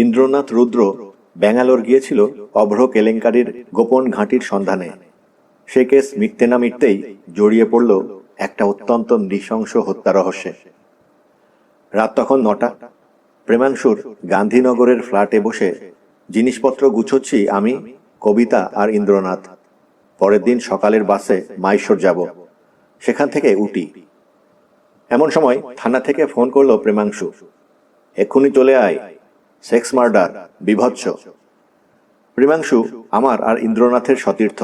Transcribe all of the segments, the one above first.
ইন্দ্রনাথ রুদ্র ব্যাঙ্গালোর গিয়েছিল অভ্র কেলেঙ্কারির গোপন ঘাঁটির সন্ধানে। সে কেস মিটতে না মিটতেই জড়িয়ে পড়ল একটা অত্যন্ত নৃশংস হত্যা রহস্যে। রাত তখন 9টা। প্রেমাংশুর গান্ধীনগরের ফ্ল্যাটে বসে জিনিসপত্র গুছোচ্ছি আমি, কবিতা আর ইন্দ্রনাথ। পরের দিন সকালের বাসে মাইশোর যাব, সেখান থেকে উটি। এমন সময় থানা থেকে ফোন করলো প্রেমাংশু, এক্ষুনি চলে আয়, সেক্স মার্ডার, বিভৎস। প্রেমাংশু আমার আর ইন্দ্রনাথের সতীর্থ।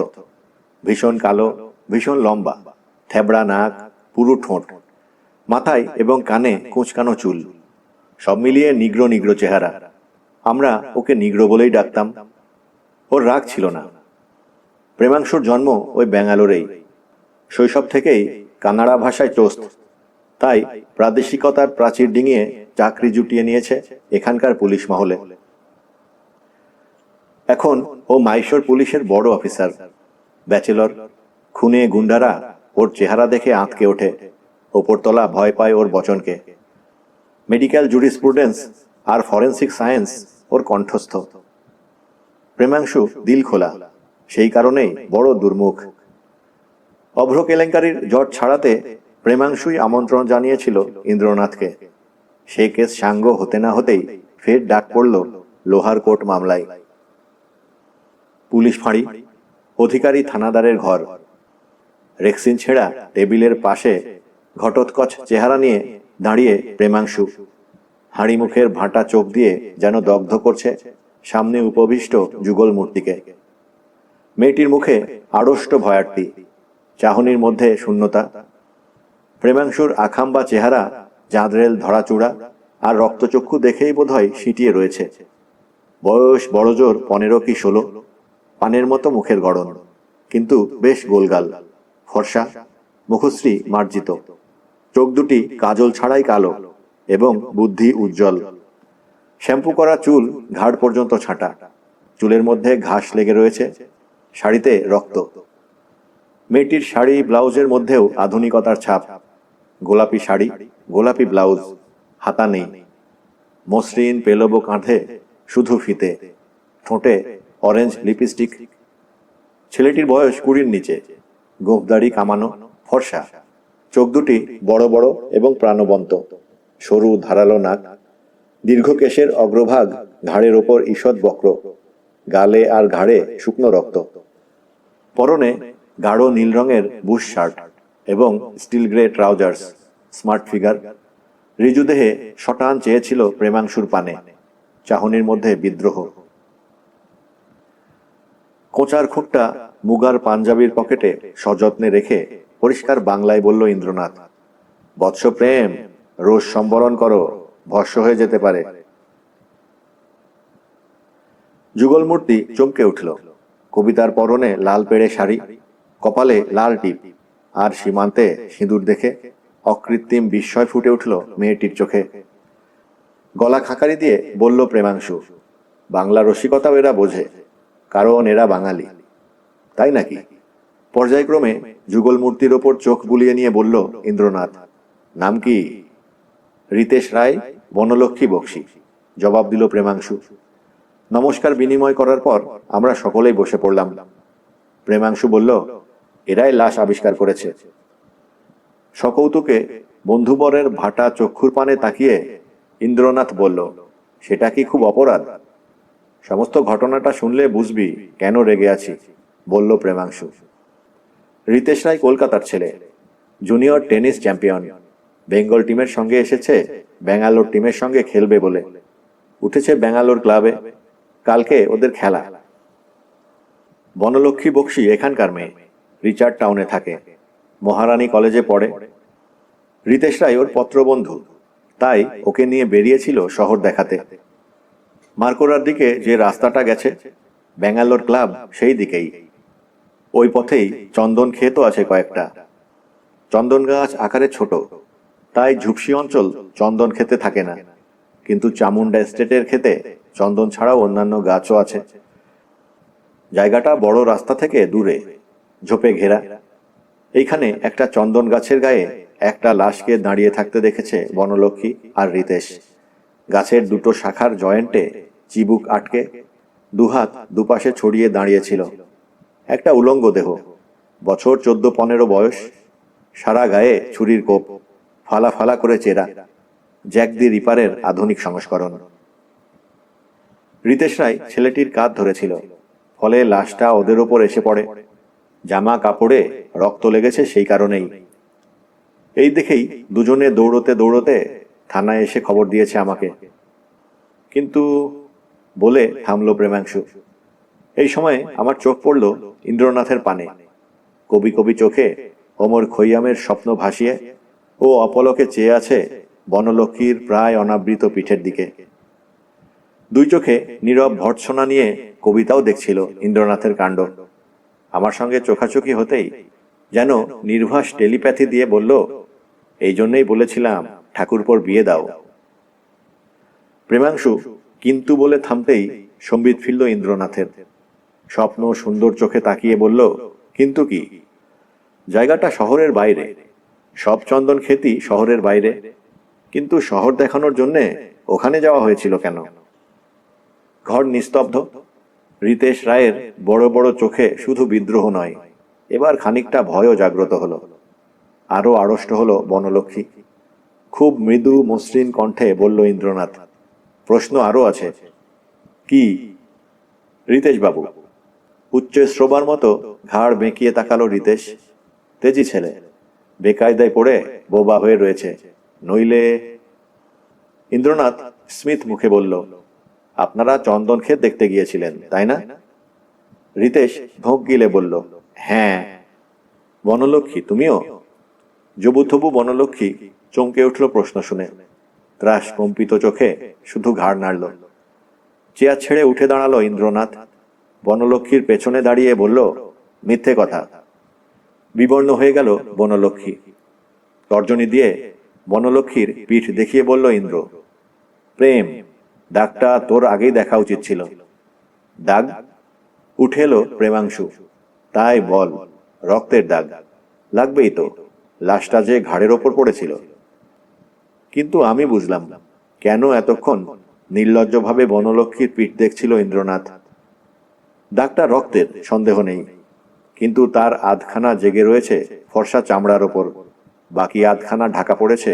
ভীষণ কালো, ভীষণ লম্বা, থেবড়া নাক, পুরু ঠোঁট, মাথায় এবং কানে কুঁচকানো চুল, সব মিলিয়ে নিগ্রো নিগ্রো চেহারা। আমরা ওকে নিগ্রো বলেই ডাকতাম। ওর রাগ ছিল না। প্রেমাংশুর জন্ম ওই ব্যাঙ্গালোরেই। শৈশব থেকেই কানাড়া ভাষায় চোস্ত, তাই প্রাদেশিকতার প্রাচীর ডিঙিয়ে চাকরি জুটিয়ে নিয়েছে এখানকার পুলিশ মহলে। এখন ও মাইশোর পুলিশের বড় অফিসার, ব্যাচেলর। খুনে গুন্ডারা ওর চেহারা দেখে আঁতকে ওঠে, ওপরতলা ভয় পায় ওর বচনকে। মেডিকেল জুরিসপ্রুডেন্স আর ফরেন্সিক সায়েন্স ওর কণ্ঠস্থ। প্রেমাংশু দিল খোলা, সেই কারণেই বড় দুর্মুখ। অভ্র কেলেঙ্কারির জট ছাড়াতে প্রেমাংশুই আমন্ত্রণ জানিয়েছিল ইন্দ্রনাথকে। সেই কেস সাঙ্গ হতে না হতেই ফের ডাক পড়ল লোহার কোর্ট মামলায়। পুলিশ ফাঁড়ি, অধিকারী থানাদারের ঘর। রেক্সিন ছেঁড়া টেবিলের পাশে ঘটোৎকচ চেহারা নিয়ে দাঁড়িয়ে প্রেমাংশু, হাঁড়ি মুখের ভাঁটা চোখ দিয়ে যেন দগ্ধ করছে সামনে উপবিষ্ট যুগল মূর্তিকে। মেয়েটির মুখে আড়ষ্ট ভয়ার্থী, চাহনির মধ্যে শূন্যতা। প্রেমাংশুর আখাম্বা চেহারা চাঁদরেল ধরাচূড়া আর রক্তচক্ষু দেখেই বোধহয় সিটিয়ে রয়েছে। বয়স বড়জোর 15 কি 16, পানের মতো মুখের গড়ন, কিন্তু বেশ গোলগাল, ফর্সা, মুখশ্রী মার্জিত, চোখ দুটি কাজল ছাড়াই কালো এবং বুদ্ধি উজ্জ্বল। শ্যাম্পু করা চুল ঘাড় পর্যন্ত ছাঁটা, চুলের মধ্যে ঘাস লেগে রয়েছে, শাড়িতে রক্ত। মেয়েটির শাড়ি ব্লাউজের মধ্যেও আধুনিকতার ছাপ। গোলাপি শাড়ি, গোলাপি ব্লাউজ, হাতা নেই, মসৃণ পেলবো কাঁধে শুধু ফিতে, ঠোঁটে অরেঞ্জ লিপস্টিক। ছেলেটির বয়স 20-র নিচে, গোঁফদাড়ি কামানো, ফর্সা, চোখ দুটি বড় বড় এবং প্রাণবন্ত, সরু ধারালো নাক, দীর্ঘ কেশের অগ্রভাগ ঘাড়ের ওপর ঈষৎ বক্র, গালে আর ঘাড়ে শুকনো রক্ত। পরনে গাঢ় নীল রঙের বুশ শার্ট এবং steel grey trousers. Smart figure. ঋজু দেহে শটান চেয়েছিল প্রেমাংশুর পানে, চাহনির মধ্যে বিদ্রোহ। কোঁচার খুঁটটা মুগার পাঞ্জাবির পকেটে সযত্নে রেখে পরিষ্কার বাংলায় বলল ইন্দ্রনাথ, বৎস প্রেম, রোজ সম্বরণ করো, ভস্য হয়ে যেতে পারে। যুগলমূর্তি চমকে উঠল। কবিতার পরনে লাল পেড়ে শাড়ি, কপালে লাল টিপ, আর সীমান্তে সিঁদুর দেখে অকৃত্রিম বিস্ময় ফুটে উঠল মেয়েটির চোখে। গলা খাকারি দিয়ে বলল প্রেমাংশু, বাংলা রসিকতাও এরা বোঝে, কারণ এরা বাঙালি। তাই নাকি? পর্যায়ক্রমে যুগলমূর্তির ওপর চোখ বুলিয়ে নিয়ে বলল ইন্দ্রনাথ, নাম কি? রিতেশ রায়, বনলক্ষ্মী বক্সী, জবাব দিল প্রেমাংশু। নমস্কার বিনিময় করার পর আমরা সকলেই বসে পড়লাম। প্রেমাংশু বলল, এরাই লাশ আবিষ্কার করেছে। সকৌতুকে বন্ধুবরের ভাটা চক্ষুর পানে তাকিয়ে ইন্দ্রনাথ বলল, সেটা কি খুব অপরাধ? সমস্ত ঘটনাটা শুনলে বুঝবি কেন রেগে আছি, বলল প্রেমাংশু। রিতেশ রায় কলকাতার ছেলে, জুনিয়র টেনিস চ্যাম্পিয়ন। বেঙ্গল টিমের সঙ্গে এসেছে ব্যাঙ্গালোর টিমের সঙ্গে খেলবে বলে। উঠেছে ব্যাঙ্গালোর ক্লাবে, কালকে ওদের খেলা। বনলক্ষ্মী বক্সী এখানকার মেয়ে, রিচার্ড টাউনে থাকে, মহারানী কলেজে পড়ে। রিতেশ রায় ওর পত্রবন্ধু, তাই ওকে নিয়ে বেরিয়েছিল শহর দেখাতে। মার্কোরার দিকে যে রাস্তাটা গেছে ব্যাঙ্গালোর ক্লাব, সেই দিকেই। ওই পথেই চন্দন ক্ষেতও আছে কয়েকটা। চন্দন গাছ আকারে ছোট, তাই ঝুপসি অঞ্চল চন্দন খেতে থাকে না, কিন্তু চামুন্ডা এস্টেটের ক্ষেতে চন্দন ছাড়াও অন্যান্য গাছও আছে। জায়গাটা বড় রাস্তা থেকে দূরে, ঝোপে ঘেরা। এইখানে একটা চন্দন গাছের গায়ে একটা লাশকে দাঁড়িয়ে থাকতে দেখেছে বনলক্ষ্মী আর রিতেশ। গাছের দুটো শাখার জয়েন্টে চিবুক আটকে, দুহাত দুপাশে ছড়িয়ে দাঁড়িয়েছিল। একটা উলঙ্গ দেহ, বছর 14-15 বয়স, সারা গায়ে ছুরির কোপ, ফালা ফালা করে চেরা, জ্যাক দি রিপারের আধুনিক সংস্করণ। রিতেশ রায় ছেলেটির কাঁধ ধরেছিল, ফলে লাশটা ওদের ওপর এসে পড়ে। জামা কাপড়ে রক্ত লেগেছে সেই কারণেই। এই দেখেই দুজনে দৌড়তে দৌড়তে থানায় এসে খবর দিয়েছে আমাকে। কিন্তু বলে থামল প্রেমাংশু। এই সময় আমার চোখ পড়ল ইন্দ্রনাথের পানে। কবি কবি চোখে ওমর খৈয়ামের স্বপ্ন ভাসিয়ে ও অপলকে চেয়ে আছে বনলক্ষ্মীর প্রায় অনাবৃত পিঠের দিকে। দুই চোখে নীরব ভর্ৎসনা নিয়ে কবিতাও দেখছিল ইন্দ্রনাথের কাণ্ড। আমার সঙ্গে চোখাচোখি হতেই যেন নির্ভাস টেলিপ্যাথি দিয়ে বলল, এই জন্যই বলেছিলাম ঠাকুরপোর বিয়ে দাও। প্রেমাংশু কিন্তু বলে থামতেই সম্বিত ফিরল ইন্দ্রনাথের। স্বপ্ন সুন্দর চোখে তাকিয়ে বলল, কিন্তু কি? জায়গাটা শহরের বাইরে, সব চন্দন খেতি শহরের বাইরে, কিন্তু শহর দেখানোর জন্যে ওখানে যাওয়া হয়েছিল কেন? ঘর নিস্তব্ধ। রিতেশ রায়ের বড় বড় চোখে শুধু বিদ্রোহ নয়, এবার খানিকটা ভয়ও জাগ্রত হলো। আরো আড়ষ্ট হলো বনলক্ষ্মী। খুব মৃদু মসৃণ কণ্ঠে বলল ইন্দ্রনাথ, প্রশ্ন আরো আছে। কি? রিতেশ বাবু। উচ্চ শ্রোবার মতো ঘাড় বেঁকিয়ে তাকালো রিতেশ। তেজি ছেলে, বেকায়দায় পড়ে বোবা হয়ে রয়েছে, নইলে। ইন্দ্রনাথ স্মিথ মুখে বলল, আপনারা চন্দন ক্ষেত দেখতে গিয়েছিলেন, তাই না? রিতেশ ধোঁক গিলে বলল, হ্যাঁ। বনলক্ষ্মী, তুমিও? জবুথবু বনলক্ষ্মী চমকে উঠল প্রশ্ন শুনে। ত্রাস কম্পিত চোখে শুধু ঘাড় নাড়ল। চেয়ার ছেড়ে উঠে দাঁড়ালো ইন্দ্রনাথ। বনলক্ষ্মীর পেছনে দাঁড়িয়ে বলল, মিথ্যে কথা। বিবর্ণ হয়ে গেল বনলক্ষ্মী। তর্জনী দিয়ে বনলক্ষ্মীর পিঠ দেখিয়ে বলল ইন্দ্র, প্রেম, দাগটা তোর আগেই দেখা উচিত ছিল। দাগ? উঠে এলো প্রেমাংশু। তাই বল, রক্তের দাগ লাগবেই তো, লাশটা যে ঘাড়ের ওপর পড়েছিল। কিন্তু আমি বুঝলাম কেন এতক্ষণ নির্লজ্জভাবে বনলক্ষ্মীর পিঠ দেখছিল ইন্দ্রনাথ। দাগটা রক্তের, সন্দেহ নেই, কিন্তু তার আধখানা জেগে রয়েছে ফর্সা চামড়ার ওপর, বাকি আধখানা ঢাকা পড়েছে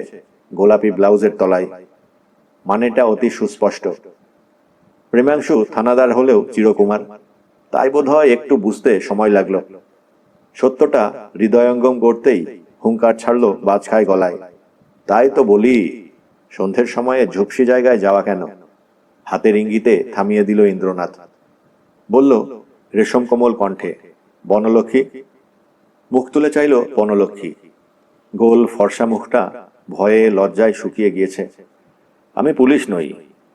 গোলাপি ব্লাউজের তলায়। মানেটা অতি সুস্পষ্ট। প্রেমাংশু থানাদার হলেও চিরকুমার, তাই বোধহয় একটু বুঝতে সময় লাগলো। সত্যটা হৃদয়ঙ্গম করতেই হুঙ্কার ছাড়ল বাজখায় গলায়, তাই তো বলি, সন্ধ্যের সময়ে ঝুপসি জায়গায় যাওয়া কেন? হাতের ইঙ্গিতে থামিয়ে দিল ইন্দ্রনাথ। বলল রেশম কোমল কণ্ঠে, বনলক্ষ্মী। মুখ তুলে চাইল বনলক্ষ্মী। গোল ফর্সা মুখটা ভয়ে লজ্জায় শুকিয়ে গিয়েছে। আমি পুলিশ নই,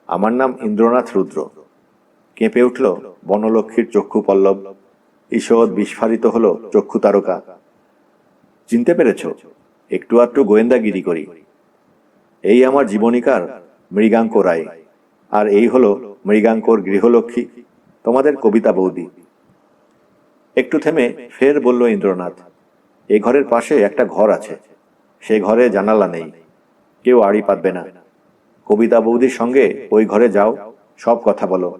আমার নাম ইন্দ্রনাথ রুদ্র। কেঁপে উঠল বনলক্ষ্মীর চক্ষু পল্লব। ঈষৎ বিস্ফারিত হলো চক্ষু তারকা। চিনতে পেরেছ? একটু আধটু গোয়েন্দাগিরি করি। এই আমার জীবনীকার মৃগাঙ্ক রায়, আর এই হলো মৃগাঙ্কর গৃহলক্ষ্মী, তোমাদের কবিতা বৌদি। একটু থেমে ফের বলল ইন্দ্রনাথ, এই ঘরের পাশে একটা ঘর আছে, সে ঘরে জানালা নেই, কেউ আড়ি পাতবে না। কবিতা বৌদির সঙ্গে ওই ঘরে যাও, সব কথা বলো,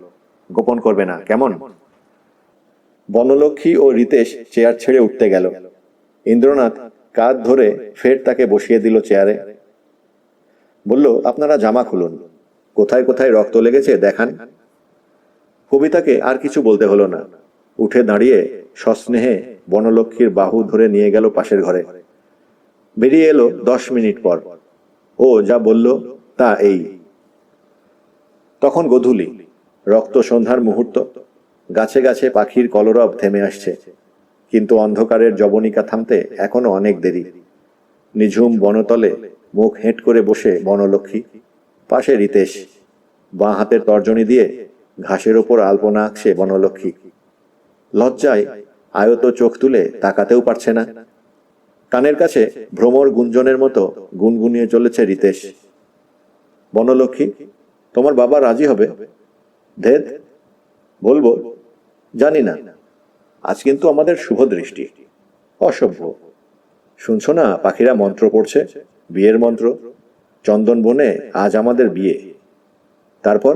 গোপন করবে না, কেমন? বনলক্ষ্মী ও রিতেশ চেয়ার ছেড়ে উঠতে গেল। ইন্দ্রনাথ কাঁধ ধরে ফের তাকে বসিয়ে দিল চেয়ারে। বলল, আপনারা জামা খুলুন, কোথায় কোথায় রক্ত লেগেছে দেখান। কবিতাকে আর কিছু বলতে হলো না। উঠে দাঁড়িয়ে সস্নেহে বনলক্ষ্মীর বাহু ধরে নিয়ে গেল পাশের ঘরে। বেরিয়ে এলো 10 মিনিট পর। ও যা বলল তা এই। তখন গোধূলি, রক্ত সন্ধ্যার মুহূর্ত। গাছে গাছে পাখির কলরব থেমে আসছে, কিন্তু অন্ধকারের জবনিকা থামতে এখনো অনেক দেরি। নিঝুম বনতলে মুখ হেঁট করে বসে বনলক্ষ্মী, পাশে রিতেশ। বাঁ হাতের তর্জনী দিয়ে ঘাসের ওপর আলপনা আঁকছে বনলক্ষ্মী। লজ্জায় আয়ত চোখ তুলে তাকাতেও পারছে না। কানের কাছে ভ্রমর গুঞ্জনের মতো গুনগুনিয়ে চলেছে রিতেশ, বনলক্ষ্মী, তোমার বাবা রাজি হবে? ধেদ, বলবো, জানি না। আজ কিন্তু আমাদের শুভ দৃষ্টি। অসভ্য। শুনছো না পাখিরা মন্ত্র পড়ছে, বিয়ের মন্ত্র। চন্দন বনে আজ আমাদের বিয়ে। তারপর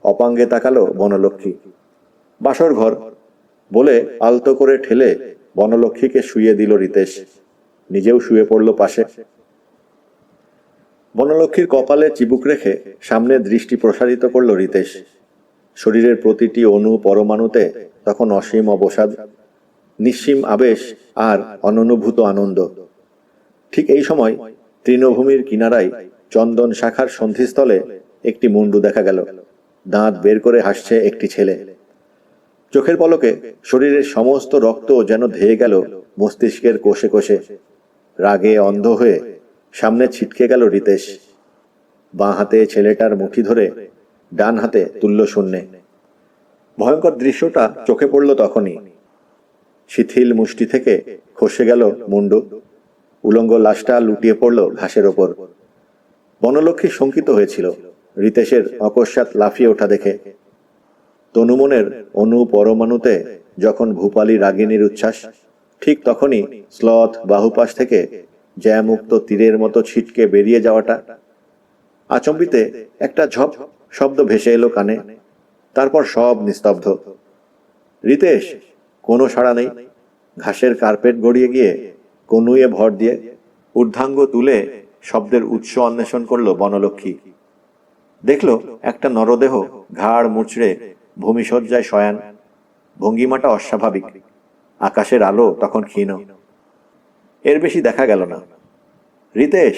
অপাঙ্গে তাকালো বনলক্ষ্মী। বাসর ঘর বলে আলতো করে ঠেলে বনলক্ষ্মীকে শুইয়ে দিল রিতেশ। নিজেও শুয়ে পড়ল পাশে। বনলক্ষ্মীর কপালে চিবুক রেখে সামনে দৃষ্টি প্রসারিত করল রিতেশ। শরীরের প্রতিটি অণু পরমাণুতে তখন অসীম অবসাদ, নিঃসীম আবেশ আর অননুভূত আনন্দ। ঠিক এই সময় তৃণভূমির কিনারায় চন্দন শাখার সন্ধিস্থলে একটি মুন্ডু দেখা গেল। দাঁত বের করে হাসছে একটি ছেলে। চোখের পলকে শরীরের সমস্ত রক্ত যেন ধেয়ে গেল মস্তিষ্কের কোষে কোষে। রাগে অন্ধ হয়ে সামনে ছিটকে গেল রিতেশ। বাঁ হাতে ছেলেটার মুঠি ধরে, ডান হাতে তুল্য শূন্যে। ভয়ঙ্কর দৃশ্যটা চোখে পড়ল তখনই। শিথিল মুষ্টি থেকে খসে গেল মুন্ডু। উলঙ্গ লাশটা লুটিয়ে পড়ল ঘাসের ওপর। বনলক্ষ্মী শঙ্কিত হয়েছিল রিতেশের অকস্মাৎ লাফিয়ে ওঠা দেখে। তনুমনের অণু পরমাণুতে যখন ভূপালী রাগিনীর উচ্ছ্বাস, ঠিক তখনই স্লথ বাহুপাশ থেকে জ্যামুক্ত তীরের মতো ছিটকে বেরিয়ে যাওয়াটা। আচম্বিতে একটা ঝপ শব্দ ভেসে এলো কানে। তারপর সব নিস্তব্ধ। রিতেশ! কোনো সাড়া নেই। ঘাসের কার্পেট গড়িয়ে গিয়ে কনুয়ে ভর দিয়ে ঊর্ধ্বাঙ্গ তুলে শব্দের উৎস অন্বেষণ করল বনলক্ষ্মী। দেখল একটা নরদেহ ঘাড় মুচড়ে ভূমিশয্যায় শয়ান। ভঙ্গিমাটা অস্বাভাবিক। আকাশের আলো তখন ক্ষীণ। এর বেশি দেখা গেল না। রিতেশ!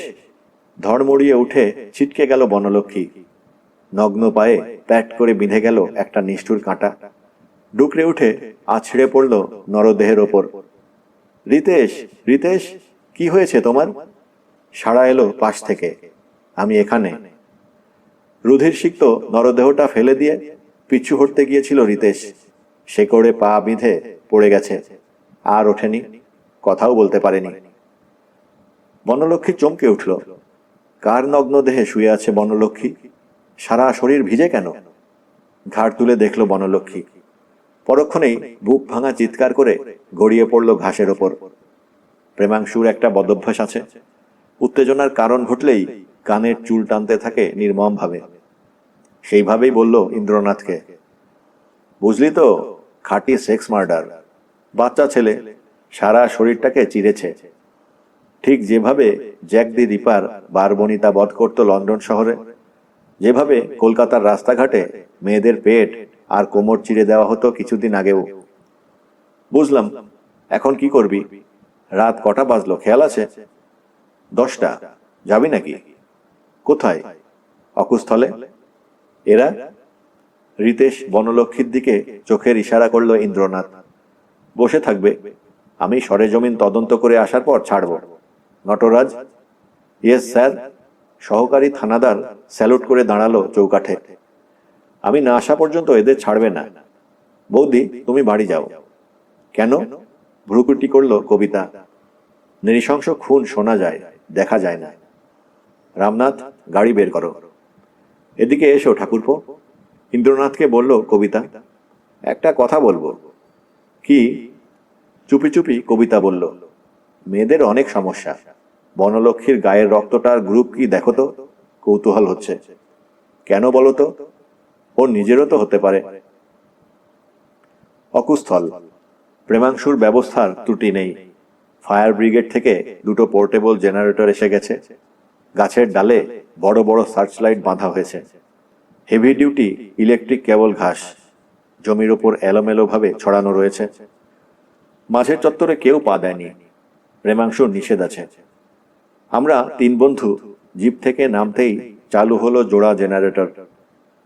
ধড়মড়িয়ে উঠে ছিটকে গেল বনলক্ষ্মী। নগ্ন পায়ে প্যাট করে বিঁধে গেল একটা নিষ্ঠুর কাঁটা। ডুকরে উঠে আছড়ে পড়ল নরদেহের ওপর। রিতেশ! রিতেশ! কি হয়েছে তোমার? সাড়া এলো পাশ থেকে। আমি এখানে। রুধির সিক্ত নরদেহটা ফেলে দিয়ে পিছু হটতে গিয়েছিল রিতেশ। শেকড়ে পা বিঁধে পড়ে গেছে, আর ওঠেনি, কথাও বলতে পারেনি। বনলক্ষ্মী চমকে উঠল। কার নগ্ন দেহে শুয়ে আছে বনলক্ষ্মী? সারা শরীর ভিজে কেন? ঘাড় তুলে দেখল বনলক্ষ্মী। পরক্ষণেই বুক ভাঙা চিৎকার করে গড়িয়ে পড়ল ঘাসের ওপর। প্রেমাংশুর একটা বদভ্যাস আছে। উত্তেজনার কারণ ঘটলেই কানের চুল টানতে থাকে নির্মম ভাবে। সেইভাবেই বলল ইন্দ্রনাথকে, বুঝলি তো, খাঁটি সেক্স মার্ডার। বাচ্চা ছেলে, সারা শরীরটাকে চিরেছে। ঠিক যেভাবে জ্যাক দি রিপার বারবনিতা বধ করত লন্ডন শহরে, যেভাবে কলকাতার রাস্তাঘাটে মেয়েদের পেট আর কোমর চিরে দেওয়া হতো কিছুদিন আগেও। বুঝলাম। এখন কি করবি? রাত কটা বাজলো খেয়াল আছে? 10টা। যাবি নাকি? কোথায়? অকুস্থলে। এরা? রিতেশ বনলক্ষ্মীর দিকে চোখের ইশারা করল ইন্দ্রনাথ। বসে থাকবে। আমি সরেজমিন তদন্ত করে আসার পর ছাড়ব। নটরাজ? Yes sir. সহকারী থানাদার স্যালুট করে দাঁড়ালো চৌকাঠে। আমি না আসা পর্যন্ত এদের ছাড়বে না। বৌদি, তুমি বাড়ি যাও। কেন? ভ্রুকুটি করল কবিতা। নৃশংস খুন শোনা যায়, দেখা যায় না। রামনাথ, গাড়ি বের করো। এদিকে এসো ঠাকুরপো। ইন্দ্রনাথকে বলল কবিতা। একটা কথা বলবো। কি? চুপি চুপি কবিতা বলল, মেয়েদের অনেক সমস্যা। বনলক্ষ্মীর গায়ের রক্তটার গ্রুপ কি দেখো তো। কৌতূহল হচ্ছে। কেন বলো তো? ওর নিজেরও তো হতে পারে। অকুস্থল। প্রেমাংশুর ব্যবস্থার ত্রুটি নেই। ফায়ার ব্রিগেড থেকে 2টো পোর্টেবল জেনারেটর এসে গেছে। গাছের ডালে বড় বড় সার্চলাইট বাঁধা হয়েছে। হেভি ডিউটি ইলেকট্রিক কেবল ঘাস জমির ওপর এলোমেলোভাবে ছড়ানো রয়েছে। মাঝের চত্বরে কেউ পা দেয়নি। প্রেমাংশুর নিষেধ আছে। আমরা 3 বন্ধু জিপ থেকে নামতেই চালু হলো জোড়া জেনারেটর।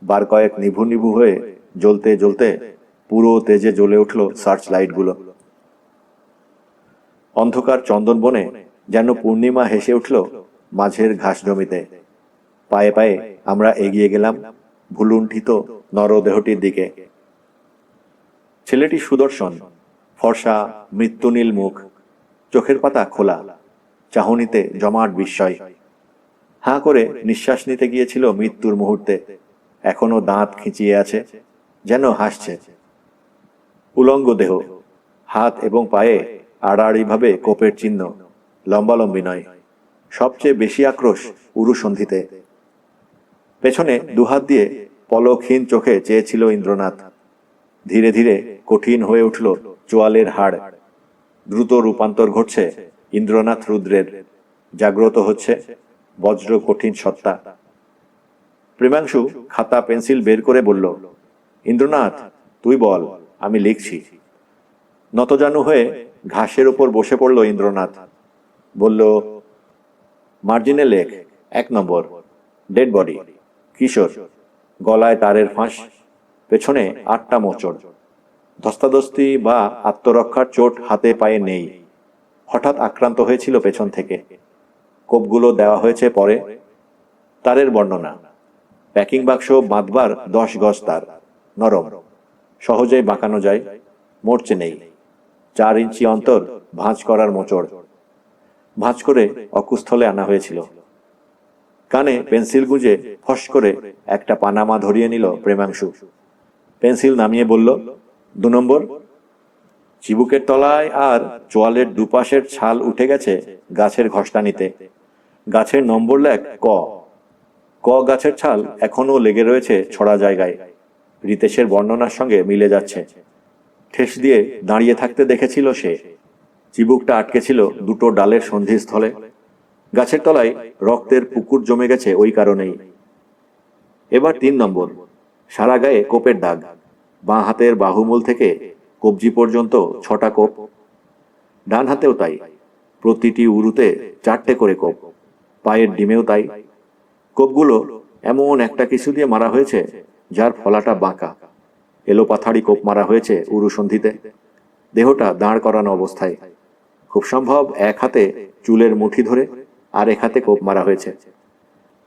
বার কয়েক নিভু নিভু হয়ে জ্বলতে জ্বলতে পুরো তেজে জ্বলে উঠল সার্চ লাইটগুলো। অন্ধকার চন্দন বনে যেন পূর্ণিমা হেসে উঠল মাঝের ঘাস জমিতে। পায়ে পায়ে আমরা এগিয়ে গেলাম ভুলুণ্ঠিত নরদেহটির দিকে। ছেলেটি সুদর্শন, ফর্সা, মৃত্যুনীল মুখ, চোখের পাতা খোলা, চাহনিতে জমাট বিস্ময়। হাঁ করে নিঃশ্বাস নিতে গিয়েছিল মৃত্যুর মুহূর্তে। এখনো দাঁত খিঁচিয়ে আছে, যেন হাসছে। উলঙ্গ দেহ, হাত এবং পায়ে আড়াআড়িভাবে কোপের চিহ্ন, লম্বালম্বি নয়। সবচেয়ে বেশি আক্রোশ উরুসন্ধিতে। পেছনে দুহাত দিয়ে পলকহীন চোখে চেয়েছিল ইন্দ্রনাথ। ধীরে ধীরে কঠিন হয়ে উঠল চোয়ালের হাড়। দ্রুত রূপান্তর ঘটছে ইন্দ্রনাথ রুদ্রের। জাগ্রত হচ্ছে বজ্র কঠিন সত্তা। প্রেমাংশু খাতা পেন্সিল বের করে বলল, ইন্দ্রনাথ, তুই বল, আমি লিখছি। নতজানু হয়ে ঘাসের উপর বসে পড়ল ইন্দ্রনাথ। বলল, মার্জিনে লেখ, 1 নম্বর, ডেড বডি, কিশোর, গলায় তারের ফাঁস, পেছনে 8টা মোচড়। ধস্তাধস্তি বা আত্মরক্ষার চোট হাতে পায়ে নেই। হঠাৎ আক্রান্ত হয়েছিল পেছন থেকে। কোপগুলো দেওয়া হয়েছে পরে। তারের বর্ণনা, প্যাকিং বাক্স বাঁধবার 10 গজ তার, নরম, সহজেই বাঁকানো যায়, মরচে নেই। 4 ইঞ্চি অন্তর ভাঁজ করার মোচড়। ভাঁজ করে অকুস্থলে আনা হয়েছিল। কানে পেন্সিল গুঁজে ফস করে একটা পানামা ধরিয়ে নিল প্রেমাংশু। পেন্সিল নামিয়ে বলল, 2 নম্বর। চিবুকের তলায় আর চোয়ালের দুপাশের ছাল উঠে গেছে গাছের ঘষ্টানিতে। গাছের নম্বর লেখ ক। ক গাছের ছাল এখনো লেগে রয়েছে ছড়া জায়গায়। রিতেশের বর্ণনার সঙ্গে মিলে যাচ্ছে। ঠেস দিয়ে দাঁড়িয়ে থাকতে দেখেছিল সে। চিবুকটা আটকে ছিল 2টো ডালের সন্ধিস্থলে। গাছের তলায় রক্তের পুকুর জমে গেছে ওই কারণেই। এবার 3 নম্বর। সারা গায়ে কোপের দাগ। বাঁ হাতের বাহুমূল থেকে কবজি পর্যন্ত 6টা কোপ। ডান হাতেও তাই, প্রতিটি উরুতে 4টে করে কোপ। পায়ের ডিমেও তাই। কোপগুলো এমন একটা কিছু দিয়ে মারা হয়েছে যার ফলাটা বাঁকা। এলোপাথাড়ি কোপ মারা হয়েছে উরুসন্ধিতে। দেহটা দাঁড় করানো অবস্থায়। খুব সম্ভব এক হাতে চুলের মুঠি ধরে আর এক হাতে কোপ মারা হয়েছে।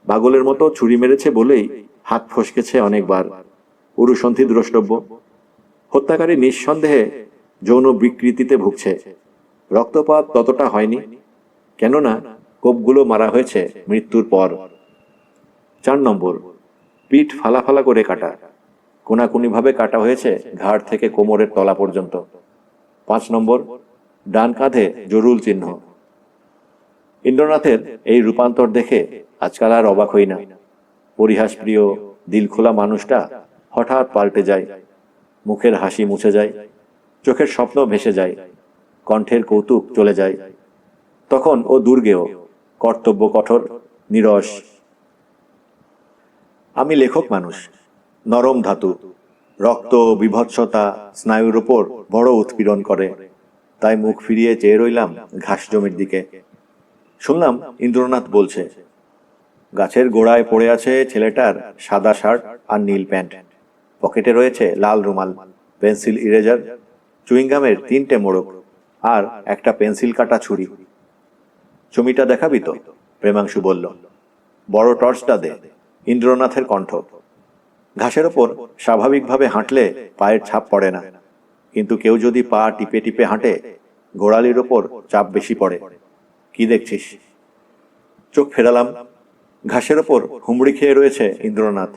পাগলের মতো ছুরি মেরেছে বলেই হাত ফসকেছে অনেকবার। উরুসন্ধি দ্রষ্টব্য। হত্যাকারী নিঃসন্দেহে যৌন বিকৃতিতে ভুগছে। রক্তপাত ততটা হয়নি, কেননা কোপগুলো মারা হয়েছে মৃত্যুর পর। 4 নম্বর। পিঠ ফালা ফালা করে কাটা। কোনাকুনিভাবে কাটা হয়েছে ঘাড় থেকে কোমরের তলা পর্যন্ত। 5 নম্বর। ডান কাঁধে জরুল চিহ্ন। ইন্দ্রনাথের এই রূপান্তর দেখে আজকাল আর অবাক হই না। পরিহাসপ্রিয় দিলখোলা মানুষটা হঠাৎ পাল্টে যায়। মুখের হাসি মুছে যায়, চোখের স্বপ্ন ভেসে যায়, কণ্ঠের কৌতুক চলে যায়। তখন ও দুর্গেয়, কর্তব্য কঠোর, নিরস। আমি লেখক মানুষ, নরম ধাতু। রক্ত বিভৎসতা স্নায়ুর ওপর বড় উৎপীড়ন করে। তাই মুখ ফিরিয়ে চেয়ে রইলাম ঘাস জমির দিকে। শুনলাম ইন্দ্রনাথ বলছে, গাছের গোড়ায় পড়ে আছে ছেলেটার সাদা শার্ট আর নীল প্যান্ট। পকেটে রয়েছে লাল রুমাল, পেন্সিল, ইরেজার, চুইংগামের 3টে মোড়ক আর একটা পেন্সিল কাটা ছুরি। জমিটা দেখাবি তো? প্রেমাংশু বলল। বড় টর্চটা দে। ইন্দ্রনাথের কণ্ঠ। ঘাসের ওপর স্বাভাবিকভাবে হাঁটলে পায়ের ছাপ পড়ে না, কিন্তু কেউ যদি পা টিপে টিপে হাঁটে, গোড়ালির ওপর চাপ বেশি পড়ে। কি দেখছিস? চোখ ফেরালাম। ঘাসের ওপর হুমড়ি খেয়ে রয়েছে ইন্দ্রনাথ।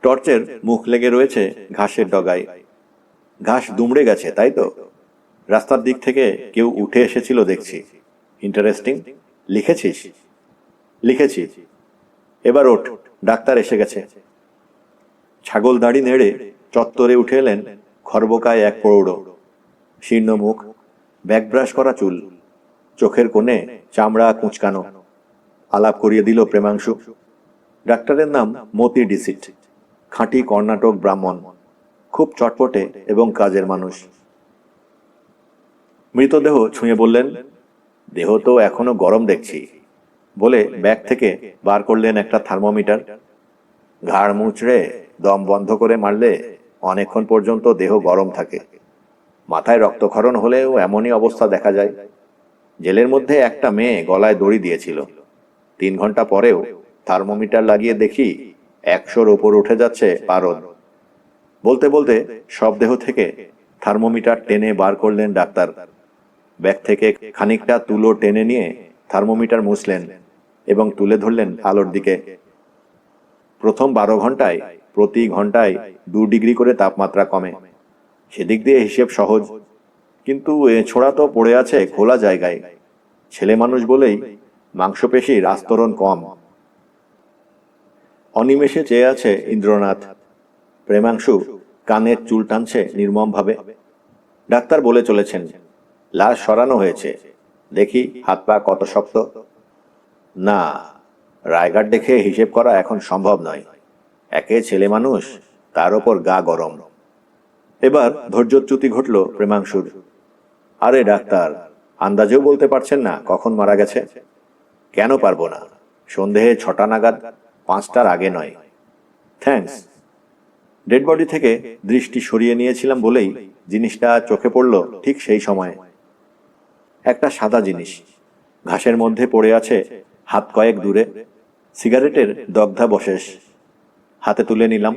টর্চের মুখ লেগে রয়েছে ঘাসের ডগায়। ঘাস দুমড়ে গেছে, তাই তো? রাস্তার দিক থেকে কেউ উঠে এসেছিল দেখছি। ইন্টারেস্টিং। লিখেছিস? লিখেছি। এবার ওঠ, ডাক্তার এসে গেছে। ছাগল দাড়ি নেড়ে চত্বরে উঠে এলেন খর্বকায় এক প্রৌঢ়। শীর্ণ মুখ, ব্যাকব্রাশ করা চুল, চোখের কোণে চামড়া কুঁচকানো। আলাপ করিয়ে দিল প্রেমাংশু। ডাক্তারের নাম মতি ডিসিট। খাঁটি কর্ণাটক ব্রাহ্মণ। খুব চটপটে এবং কাজের মানুষ। মৃতদেহ ছুঁয়ে বললেন, দেহ তো এখনো গরম দেখছি, বলে ব্যাগ থেকে বার করলেন একটা থার্মোমিটার। ঘাড় মুচড়ে দম বন্ধ করে মারলে অনেকক্ষণ পর্যন্ত দেহ গরম থাকে। মাথায় রক্তক্ষরণ হলেও এমনই অবস্থা দেখা যায়। জেলের মধ্যে একটা মেয়ে গলায় দড়ি দিয়েছিল। 3 ঘন্টা পরেও থার্মোমিটার লাগিয়ে দেখি 100-র ওপর উঠে যাচ্ছে পারদ। বলতে বলতে সব দেহ থেকে থার্মোমিটার টেনে বার করলেন ডাক্তার। ব্যাগ থেকে খানিকটা তুলো টেনে নিয়ে থার্মোমিটার মুছলেন এবং তুলে ধরলেন আলোর দিকে। প্রথম 12 ঘন্টায় প্রতি ঘন্টায় 2 ডিগ্রি করে তাপমাত্রা কমে। সেদিক দিয়ে হিসেব সহজ, কিন্তু ছোড়া তো পড়ে আছে খোলা জায়গায়। ছেলে মানুষ বলেই মাংসপেশির আস্তরণ কম। অনিমেষে চেয়ে আছে ইন্দ্রনাথ। প্রেমাংশু কানের চুল টানছে নির্মমভাবে। ডাক্তার বলে চলেছেন, লাশ সরানো হয়েছে, দেখি হাত পা কত শক্ত। না, রায়ঘাট দেখে হিসেব করা এখন সম্ভব নয়। একে ছেলে মানুষ, তার ওপর গা গরম। এবার ধৈর্যচ্যুতি ঘটল প্রেমাংশুর। আরে ডাক্তার, আন্দাজেও বলতে পারছেন না কখন মারা গেছে? কেন পারবো না, সন্ধেহে 6টা নাগাদ, 5টার আগে নয়। থ্যাঙ্কস। ডেড বডি থেকে দৃষ্টি সরিয়ে নিয়েছিলাম বলেই জিনিসটা চোখে পড়ল ঠিক সেই সময়ে। একটা সাদা জিনিস ঘাসের মধ্যে পড়ে আছে হাত কয়েক দূরে, সিগারেটের দগ্ধাবশেষ। হাতে তুলে নিলাম।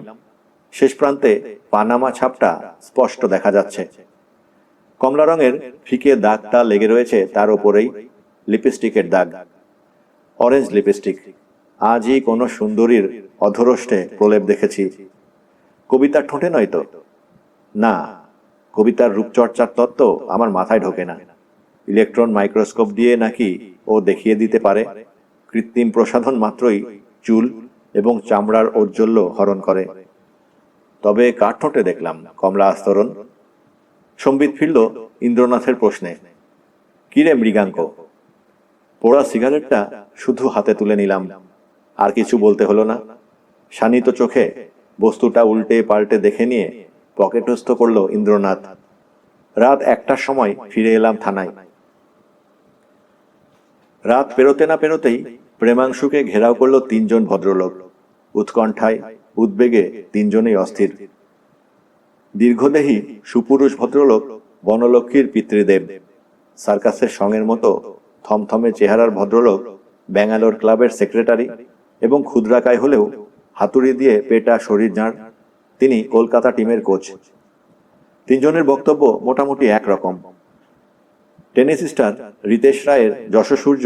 শেষ প্রান্তে পানামা ছাপটা স্পষ্ট দেখা যাচ্ছে। কমলা রঙের ফিকে দাগটা লেগে রয়েছে তার ওপরেই, লিপস্টিকের দাগ। Orange lipstick. আজই কোনো সুন্দরীর অধরষ্টে প্রলেপ দেখেছি। কবিতার ঠোঁটে নয় তো? না, কবিতার রূপচর্চার তত্ত্ব আমার মাথায় ঢোকে না। ইলেকট্রন মাইক্রোস্কোপ দিয়ে নাকি ও দেখিয়ে দিতে পারে কৃত্রিম প্রসাধন মাত্রই চুল এবং চামড়ার ঔজ্জ্বল্য হরণ করে। তবে কার ঠোঁটে দেখলাম কমলা আস্তরণ? সম্বিত ফিরল ইন্দ্রনাথের প্রশ্নে। কিরে মৃগাঙ্ক? পোড়া সিগারেটটা শুধু হাতে তুলে নিলাম, আর কিছু বলতে হলো না। শানিত চোখে বস্তুটা উল্টে পাল্টে দেখে নিয়ে পকেটস্থ করল ইন্দ্রনাথ। রাত 1টার সময় ফিরে এলাম থানায়। রাত পেরোতে না পেরোতেই প্রেমাংশুকে ঘেরাও করল 3জন ভদ্রলোক। উৎকণ্ঠায় উদ্বেগে 3জনেই অস্থির। দীর্ঘদেহী সুপুরুষ ভদ্রলোক বনলক্ষ্মীর পিতৃদেব। সার্কাসের সঙ্গের মতো থমথমে চেহারার ভদ্রলোক ব্যাঙ্গালোর ক্লাবের সেক্রেটারি এবং ক্ষুদ্রাকায় হলেও হাতুড়ি দিয়ে পেটা শরীর ঝাড়, তিনি কলকাতা টিমের কোচ। 3জনের বক্তব্য মোটামুটি একরকম। টেনিস স্টার রিতেশ রায়ের যশসূর্য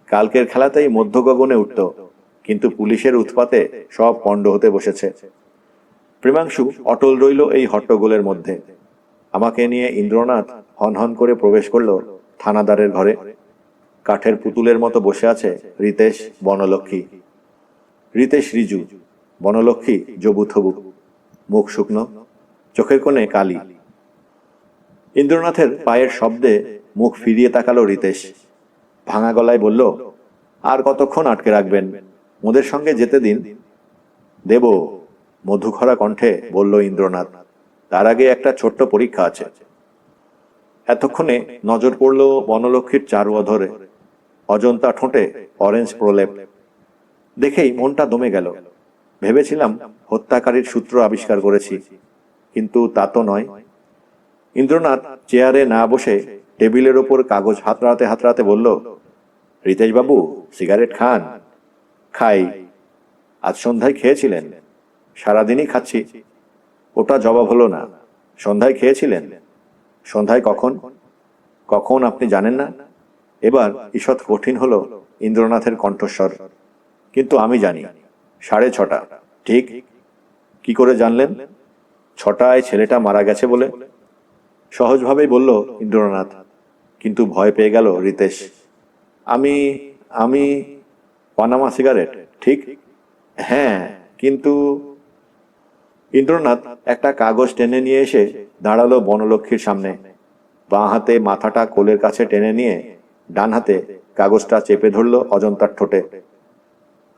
কালকের খেলাতেই মধ্য গগনে উঠত, কিন্তু পুলিশের উৎপাতে সব পণ্ড হতে বসেছে। প্রেমাংশু অটল রইল এই হট্টগোলের মধ্যে। আমাকে নিয়ে ইন্দ্রনাথ হনহন করে প্রবেশ করল থানাদারের ঘরে। কাঠের পুতুলের মতো বসে আছে রিতেশ, বনলক্ষ্মী। রিতেশ রিজু, বনলক্ষ্মী জবুথবু, মুখ শুকনো, চোখের কোণে কালি। ইন্দ্রনাথের পায়ের শব্দে মুখ ফিরিয়ে তাকালো রিতেশ। ভাঙা গলায় বলল, আর কতক্ষণ আটকে রাখবেন? ওদের সঙ্গে যেতে দিন। দেব, মধুখরা কণ্ঠে বলল ইন্দ্রনাথ। তার আগে একটা ছোট্ট পরীক্ষা আছে। এতক্ষণে নজর পড়ল বনলক্ষ্মীর চারু অধরে, অজন্তা ঠোঁটে অরেঞ্জ প্রলেপ। দেখেই মনটা দমে গেল। ভেবেছিলাম হত্যাকারীর সূত্র আবিষ্কার করেছি, কিন্তু তা তো নয়। ইন্দ্রনাথ চেয়ারে না বসে টেবিলের ওপর কাগজ হাতড়াতে হাতড়াতে বলল, রিতেশ বাবু, সিগারেট খান? খাই। আজ সন্ধ্যায় খেয়েছিলেন? সারাদিনই খাচ্ছি। ওটা জবাব হলো না। সন্ধ্যায় খেয়েছিলেন? সন্ধ্যায় কখন? কখন আপনি জানেন না? এবার ঈষৎ কঠিন হলো ইন্দ্রনাথের কণ্ঠস্বর। কিন্তু আমি জানি, 6:30। ঠিক? কি করে জানলেন? 6টায় ছেলেটা মারা গেছে বলে। সহজভাবেই বলল ইন্দ্রনাথ, কিন্তু ভয় পেয়ে গেল রিতেশ। আমি আমি পানামা সিগারেট, ঠিক? হ্যাঁ, কিন্তু। ইন্দ্রনাথ একটা কাগজ টেনে নিয়ে এসে দাঁড়ালো বনলক্ষ্মীর সামনে। বাঁ হাতে মাথাটা কোলের কাছে টেনে নিয়ে ডান হাতে কাগজটা চেপে ধরল অজন্তার ঠোঁটে।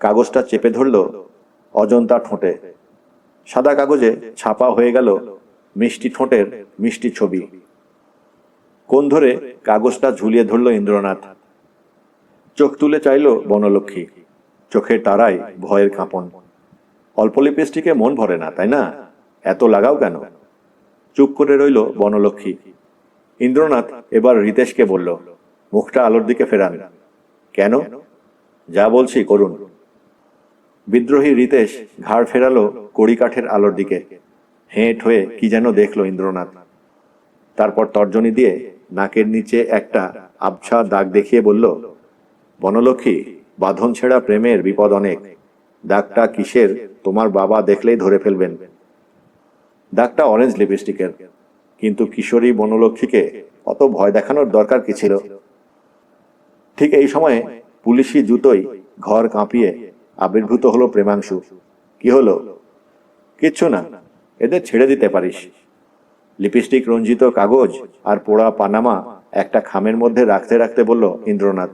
কাগজটা চেপে ধরল অজন্তার ঠোঁটে। সাদা কাগজে ছাপা হয়ে গেল মিষ্টি ঠোঁটের মিষ্টি ছবি। কোণ ধরে কাগজটা ঝুলিয়ে ধরল ইন্দ্রনাথ। চোখ তুলে চাইল বনলক্ষ্মী। চোখের তারায় ভয়ের কাঁপন। অল্প লিপস্টিকে মন ভরে না, তাই না? এত লাগাও কেন? চুপ করে রইল বনলক্ষ্মী। ইন্দ্রনাথ এবার রিতেশকে বলল, মুখটা আলোর দিকে ফেরান। কেন? যা বলছি করুন। বিদ্রোহী রিতেশ ঘাড় ফেরালো কড়িকাঠের আলোর দিকে। হেঁট হয়ে কি যেন দেখল ইন্দ্রনাথ। তারপর তর্জনী দিয়ে নাকের নিচে একটা আবছা দাগ দেখিয়ে বলল, বনলক্ষ্মী, বাঁধন ছেঁড়া প্রেমের বিপদ অনেক। দাগটা কিসের তোমার বাবা দেখলেই ধরে ফেলবেন। দাগটা অরেঞ্জ লিপস্টিকের। কিন্তু কিশোরী বনলক্ষ্মীকে অত ভয় দেখানোর দরকার কি ছিল? ঠিক এই সময়ে পুলিশি জুতোই ঘর কাঁপিয়ে আবির্ভূত হলো প্রেমাংশু। কি হলো? কিচ্ছু না, এদের ছেড়ে দিতে পারিস। লিপস্টিক রঞ্জিত কাগজ আর পোড়া পানামা একটা খামের মধ্যে রাখতে রাখতে বলল ইন্দ্রনাথ,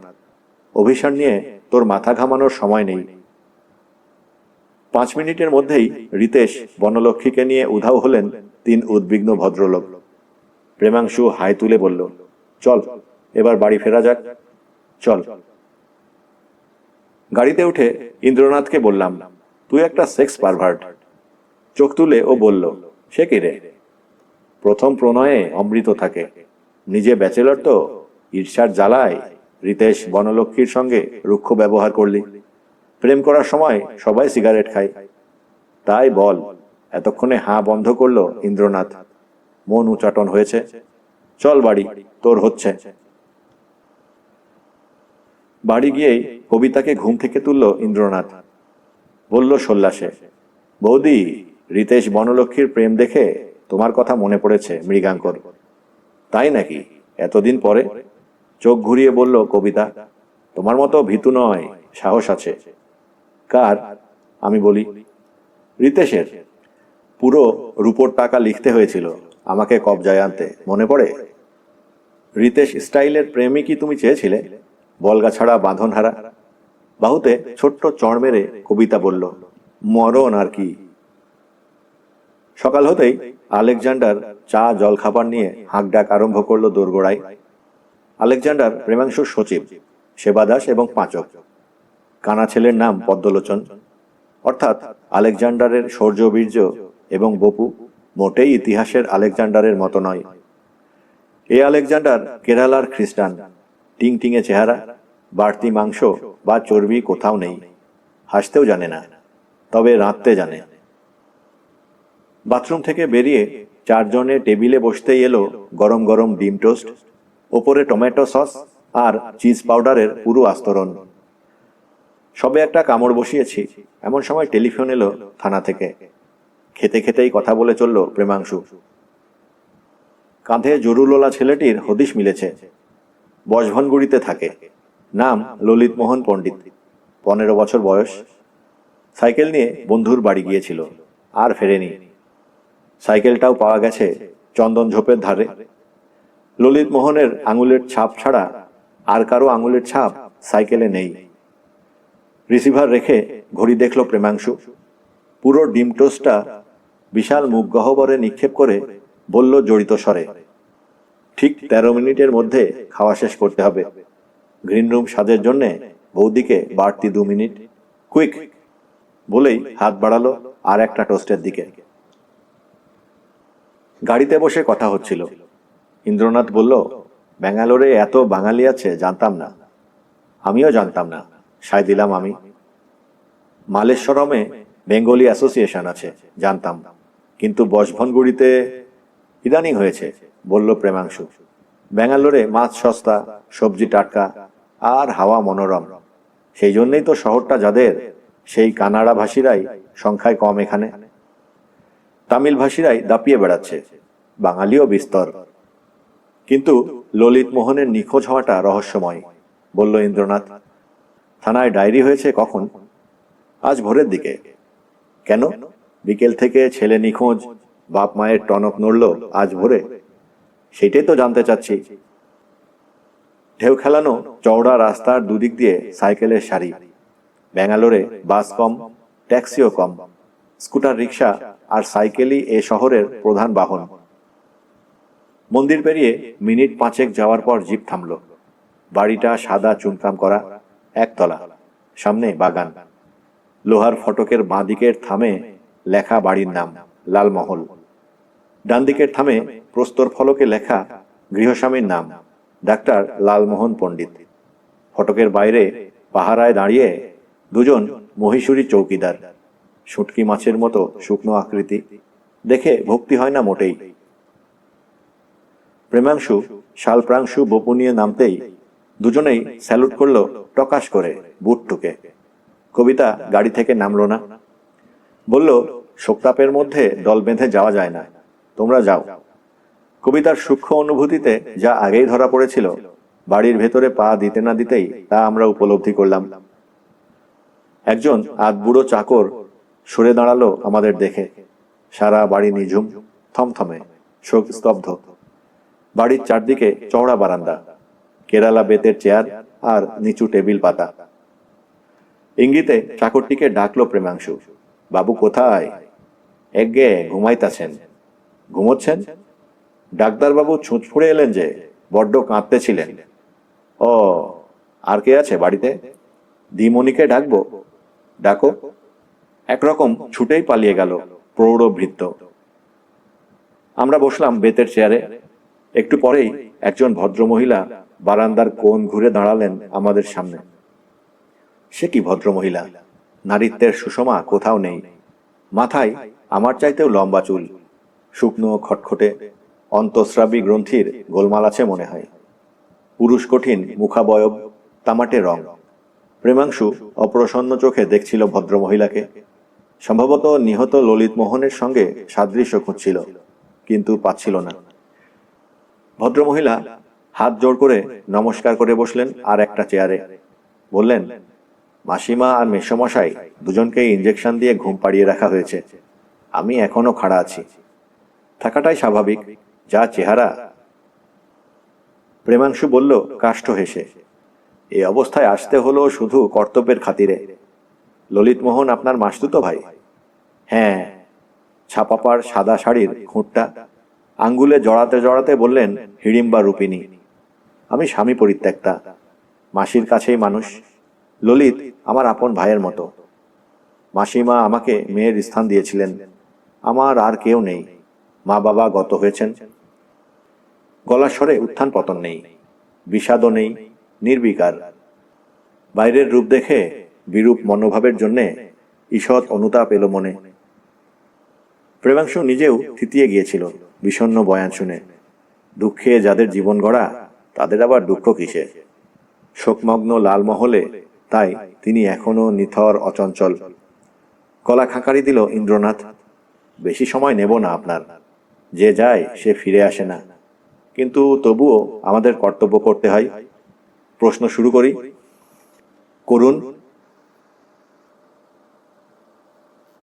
অভিসার নিয়ে তোর মাথা ঘামানোর সময় নেই। 5 মিনিটের মধ্যেই রিতেশ বনলক্ষ্মীকে নিয়ে উধাও হলেন 3 উদ্বিগ্ন ভদ্রলোক। প্রেমাংশু হাই তুলে বলল, চল এবার বাড়ি ফেরা যাক, চল। গাড়িতে উঠে ইন্দ্রনাথকে বললাম, তুই একটা সেক্স পারভার্ট। চোখ তুলে ও বলল, সে কি রে? প্রথম প্রণয়ে অমৃত থাকে, নিজে ব্যাচেলর তো, ঈর্ষার জ্বালায় রিতেশ বনলক্ষ্মীর সঙ্গে রুক্ষ ব্যবহার করলি। প্রেম করার সময় সবাই সিগারেট খায়। তাই বল। এতক্ষণে হাঁ বন্ধ করল ইন্দ্রনাথ। মন উচাটন হয়েছে। চল বাড়ি, তোর হচ্ছে। বাড়ি গিয়েই কবিতাকে ঘুম থেকে তুলল ইন্দ্রনাথ। বলল সল্লাসে, বৌদি, রিতেশ বনলক্ষ্মীর প্রেম দেখে তোমার কথা মনে পড়েছে মৃগাঙ্কর। তাই নাকি? এতদিন পরে? চোখ ঘুরিয়ে বলল কবিতা, তোমার মতো ভীতু নয়, সাহস আছে। কার? আমি বলি, রিতেশের। পুরো রুপোর টাকা লিখতে হয়েছিল আমাকে কবজায় আনতে, মনে পড়ে? রিতেশ স্টাইলের প্রেমই কি তুমি চেয়েছিলে? বলগা ছাড়া বাঁধন হারা। বাহুতে ছোট্ট চড় মেরে কবিতা বলল, মরণ আর কি। সকাল হতেই আলেকজান্ডার চা জল খাবার নিয়ে হাঁক ডাক আরম্ভ করলো দোরগোড়ায়। আলেকজান্ডার প্রেমাংশুর সচিব, সেবাদাস এবং পাঁচক। কানা ছেলের নাম পদ্মলোচন। অর্থাৎ আলেকজান্ডারের শৌর্যবীর্য এবং বপু মোটেই ইতিহাসের আলেকজান্ডারের মতো নয়। এ আলেকজান্ডার কেরালার খ্রিস্টান। টিংটিঙে চেহারা, বাড়তি মাংস বা চর্বি কোথাও নেই। হাসতেও জানে না, তবে রাঁধতে জানে। বাথরুম থেকে বেরিয়ে 4 জনে টেবিলে বসতেই এলো গরম গরম ডিম টোস্ট, ওপরে টমেটো সস আর চিজ পাউডারের পুরো আস্তরণ। সবে একটা কামড় বসিয়েছি, এমন সময় টেলিফোন এলো থানা থেকে। খেতে খেতেই কথা বলে চলল প্রেমাংশু। কাঁধে জরুলোলা ছেলেটির হদিশ মিলেছে। বসভনগুড়িতে থাকে। নাম ললিত মোহন পণ্ডিত। 15 বছর বয়স। সাইকেল নিয়ে বন্ধুর বাড়ি গিয়েছিল, আর ফেরেনি। সাইকেলটাও পাওয়া গেছে চন্দন ঝোপের ধারে। ললিত মোহনের আঙুলের ছাপ ছাড়া আর কারো আঙুলের ছাপ সাইকেলে নেই। রিসিভার রেখে ঘড়ি দেখল প্রেমাংশু। পুরো ডিম টোস্টটা বিশাল মুখ গহ্বরে নিক্ষেপ করে বলল জড়িত স্বরে, ঠিক 13 মিনিটের মধ্যে খাওয়া শেষ করতে হবে। গ্রিন রুম সাজের জন্যে বৌদিকে বাড়তি 2 মিনিট, কুইক। বলেই হাত বাড়ালো আর একটা টোস্টের দিকে। গাড়িতে বসে কথা হচ্ছিল। ইন্দ্রনাথ বলল, ব্যাঙ্গালোরে এত বাঙালি আছে জানতাম না। আমিও জানতাম না, সায় দিলাম আমি। মালেশ্বরমে বেঙ্গলি অ্যাসোসিয়েশন আছে, জানতাম, কিন্তু বসভনগুড়িতে ইদানিং হয়েছে, বলল প্রেমাংশু। ব্যাঙ্গালোরে মাছ সস্তা, সবজি টাটকা, আর হাওয়া মনোরম। সেই জন্যই তো শহরটা যাদের, সেই কানাড়া ভাষীরাই সংখ্যায় কম এখানে। তামিল ভাষীরাই দাপিয়ে বেড়াচ্ছে, বাঙালিও বিস্তর। কিন্তু ললিত মোহনের নিখোঁজ হওয়াটা রহস্যময়, বলল ইন্দ্রনাথ। থানায় ডায়েরি হয়েছে কখন? আজ ভোরের দিকে। কেন? বিকেল থেকে ছেলে নিখোঁজ, বাপ মায়ের টনক নড়ল আজ ভোরে, সেটাই তো জানতে চাচ্ছি। ঢেউ খেলানো চওড়া রাস্তার দুদিক দিয়ে সাইকেলের সারি। ব্যাঙ্গালোরে বাস কম, ট্যাক্সিও কম। স্কুটার, রিক্সা আর সাইকেলই এ শহরের প্রধান বাহন। মন্দির পেরিয়ে মিনিট 5 যাওয়ার পর জিপ থামল। বাড়িটা সাদা চুনকাম করা, একতলা, সামনে বাগান। লোহার ফটকের বাঁ দিকের থামে লেখা বাড়ির নাম লালমহল। ডান দিকের থামে প্রস্তর ফলকে লেখা গৃহস্বামীর নাম ডাক্তার লালমোহন পণ্ডিত। ফটকের বাইরে পাহারায় দাঁড়িয়ে 2 জন মহীশূরী চৌকিদার। শুটকি মাছের মতো শুকনো আকৃতি, দেখে ভক্তি হয় না মোটেই। প্রেমাংশু শালপ্রাংশু বপু নিয়ে নামতেই দুজনেই স্যালুট করলো টকাশ করে বুট টুকে। কবিতা গাড়ি থেকে নামলো না, বলল, শোকতাপের মধ্যে দল বেঁধে যাওয়া যায় না, তোমরা যাও। কবিতার সূক্ষ্ম অনুভূতিতে যা আগেই ধরা পড়েছিল, বাড়ির ভেতরে পা দিতে না দিতেই তা আমরা উপলব্ধি করলাম। একজন আধবুড়ো চাকর সরে দাঁড়ালো আমাদের দেখে। সারা বাড়ি নিঝুম, থমথমে, শোক স্তব্ধ। বাড়ির চারদিকে চওড়া বারান্দা, কেরালা বেতের চেয়ার আর নিচু টেবিল পাতা। ইঙ্গিতে চাকরটিকে ডাকলো প্রেমাংশু। বাবু কোথায়? একগে ঘুমাইতাছেন। ঘুমোচ্ছেন? ডাক্তারবাবু ছুঁচ ফুঁড়ে এলেন যে, বড্ড কাঁদতেছিলেন। ও, আর কে আছে বাড়িতে? দিমণিকে ডাকবো? ডাকো। একরকম ছুটেই পালিয়ে গেল প্রৌঢ়ভৃত্য। আমরা বসলাম বেতের চেয়ারে। একটু পরেই একজন ভদ্রমহিলা বারান্দার কোণ ঘুরে দাঁড়ালেন আমাদের সামনে। সে কি ভদ্রমহিলা! নারীত্বের সুষমা কোথাও নেই। মাথায় আমার চাইতেও লম্বা চুল, শুকনো খটখটে, অন্তঃস্রাবী গ্রন্থির গোলমাল আছে মনে হয়। পুরুষ কঠিন মুখাবয়ব, তামাটে রং। প্রেমাংশু অপ্রসন্ন চোখে দেখছিল ভদ্রমহিলাকে। সম্ভবত নিহত ললিত মোহনের সঙ্গে সাদৃশ্য খুঁজছিল, কিন্তু পাচ্ছিল না। ভদ্রমহিলা হাত জোড় করে নমস্কার করে বসলেন আর একটা চেয়ারে। বললেন, মাসিমা আর মেসোমশাই দুজনকেই ইঞ্জেকশন দিয়ে ঘুম পাড়িয়ে রাখা হয়েছে। আমি এখনো খাড়া আছি। থাকাটাই স্বাভাবিক, যা চেহারা। প্রেমাংশু বলল কাষ্ঠ হেসে, এই অবস্থায় আসতে হলো শুধু কর্তব্যের খাতিরে। ললিত মোহন আপনার মাসতুতো ভাই? হ্যাঁ। ছাপাপার সাদা শাড়ির খুঁটটা আঙ্গুলে জড়াতে জড়াতে বললেন, হিড়িম্বা রূপিণী। আমি স্বামী পরিত্যক্তা, মাসির কাছেই মানুষ। ললিত আমার আপন ভাইয়ের মতো। মাসিমা আমাকে মেয়ের স্থান দিয়েছিলেন। আমার আর কেউ নেই। মা বাবা গত হয়েছেন। গলার স্বরে উত্থান পতন নেই, বিষাদও নেই, নির্বিকার। বাইরের রূপ দেখে বিরূপ মনোভাবের জন্যে ঈষৎ অনুতাপ এলো মনে। প্রেমাংশু নিজেও থিতিয়ে গিয়েছিল বিষণ্ণ বয়ান শুনে। দুঃখে যাদের জীবন গড়া, তাদের আবার দুঃখ কিসে? শোকমগ্ন লালমহলে তাই তিনি এখনো নিথর অচঞ্চল। গলা খাঁকারি দিল ইন্দ্রনাথ, বেশি সময় নেব না আপনার। যে যায় সে ফিরে আসে না, কিন্তু তবুও আমাদের কর্তব্য করতে হয়। প্রশ্ন শুরু করি। করুন।